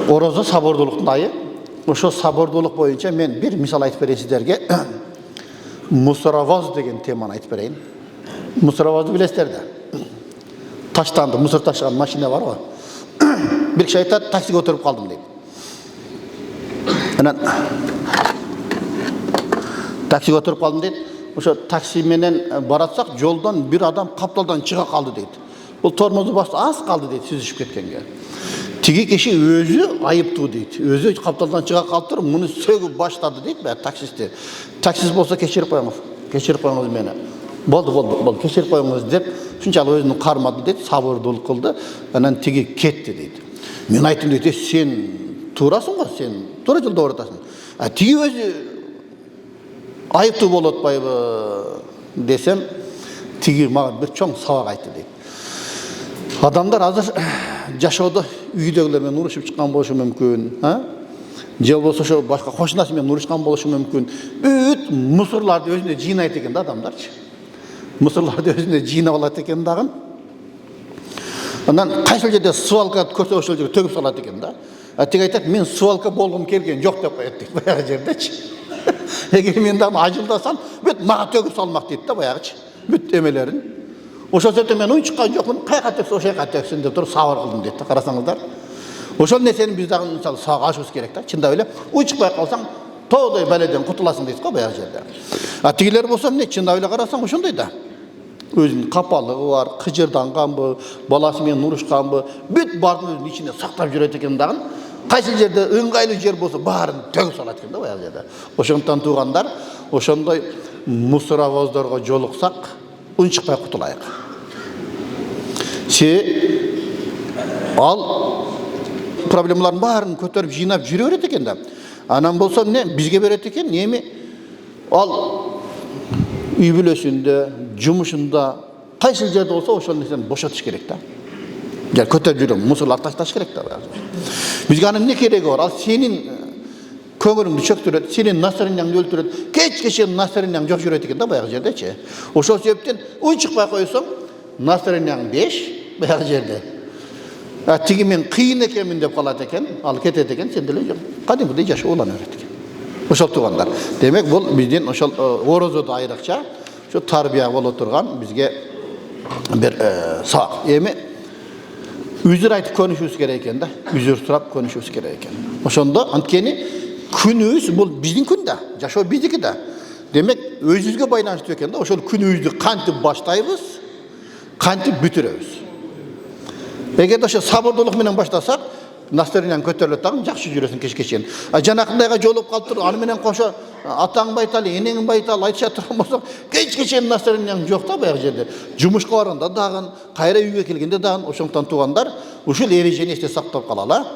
Ораза сабырдуулуктун айы. Ошо сабырдуулук боюнча мен бир мисал айтып берейин сиздерге. Мусоровоз деген теманы айтып берейин. Мусоровозду билесиздер да. Таштанды, мусор ташыган машина бар го. Бир киши айтат, таксиге отуруп калдым дейт. Анан таксиге отуруп калдым дейт. Ошо такси менен баратсак, жолдон бир адам капталдан чыга калды дейт. Бул тормозду басты, аз калды дейт, сүзүшүп кеткенге. Тиги киши өзү айыптуу дейт. Өзү капталдан чыга калып туруп, муну сөгүп баштады дейт баары таксисти. Таксист болсо кечирип коюңуз мени. Болду, кечирип коюңуз деп, ушунчалык өзүнүн кармады дейт, сабырдуулук кылды. Анан тиги кетти дейт. Мен айттым дейт, сен туурасың го, сен туура жолдо баратасың. А тиги өзү айыптуу болуп атпайбы десем, тиги мага бир чоң сабак айтты дейт. Адамдар азыр жашоодо үйдөгүлөр менен урушуп чыккан болушу мүмкүн, же болбосо ошо башка кошунасы менен урушкан болушу мүмкүн. Бүт мусорларды өзүнө жыйнайт экен да адамдарчы. Мусорларды өзүнө жыйнап алат экен дагы. Анан кайсыл жерде свалка көрсө ошол жерге төгүп салат экен да. А тиги айтат, мен свалка болгум келген жок деп коет дейт баягы жердечи. Эгер мен дагы ажылдасам, бүт мага төгүп салмак дейт да баягычы. Бүт эмелерин. Ошол жерде мен уйчуккан жокмун, кайка төгсө ошол жака төгсүн деп туруп сабыр кылдым дейт да, карасаңыздар. Ошол нерсени биз дагы мисалы сабак алышыбыз керек да. Чындап эле уйчукпай калсаң, тоодой баледен кутуласың дейт го баягы жерде. А тигилер болсо эмне, чындап эле карасаң ошондой да. Өзүнүн капалыгы бар, кыжырданганбы, баласы менен урушканбы, бүт баарын өзүнүн ичинде сактап жүрөт экен дагы. Кайсы жерде ыңгайлуу жер болсо баарын төгүп салат экен да баягы жерде. Ошондон туугандар, ошондой мусоровоздорго жолуксак, унчукпай кутулайык. Ал проблемалардын баарын көтөрүп жыйнап жүрө берет экен да. Анан болсо эмне бизге берет экен, эми ал үй бүлөсүндө, жумушунда, кайсы жерде болсо ошол нерсени бошотуш керек да. Жер көтөрүп жүрөм, мусорларды ташташ керек да. Бизге анын эмне кереги бар? Ал сенин көңүлүңдү чөктүрөт, сенин настроенияңды өлтүрөт, кечке настроенияң жок жүрөт экен да баягы жердечи. Ошол себептен уйчукпай койсоң, настроенияң 5 баягы жерде. А тиги мен кыйын экенмин деп калат экен, ал кетет экен, сен деле кадимгидей жашоо улана берет экен. Ошол туугандар. Демек бул биздин ошол оразада айрыкча ошо тарбия боло турган бизге бир сабак. Эми үзүр айтып көнүшүбүз керек экен да. Үзүр сурап көнүшүбүз керек экен. Ошондо анткени күнүбүз бул биздин күн да, жашоо биздики да. Демек өзүбүзгө байланыштуу экен да. Ошол күнүбүздү кантип баштайбыз, кантип бүтүрөбүз. Эгер ошо сабырдуулук менен баштасак, настроенияң көтөрүлөт дагы, жакшы жүрөсүң кечке. А жанакындайга жолугуп калып туруп, аны менен кошо атаң байтал, энең байтал айтыша турган болсоң, кечке настроенияң жок да баягы жерде. Жумушка барганда дагы, кайра үйгө келгенде дагы, ошондон туугандар ушул эрежени эсте сактап калалы.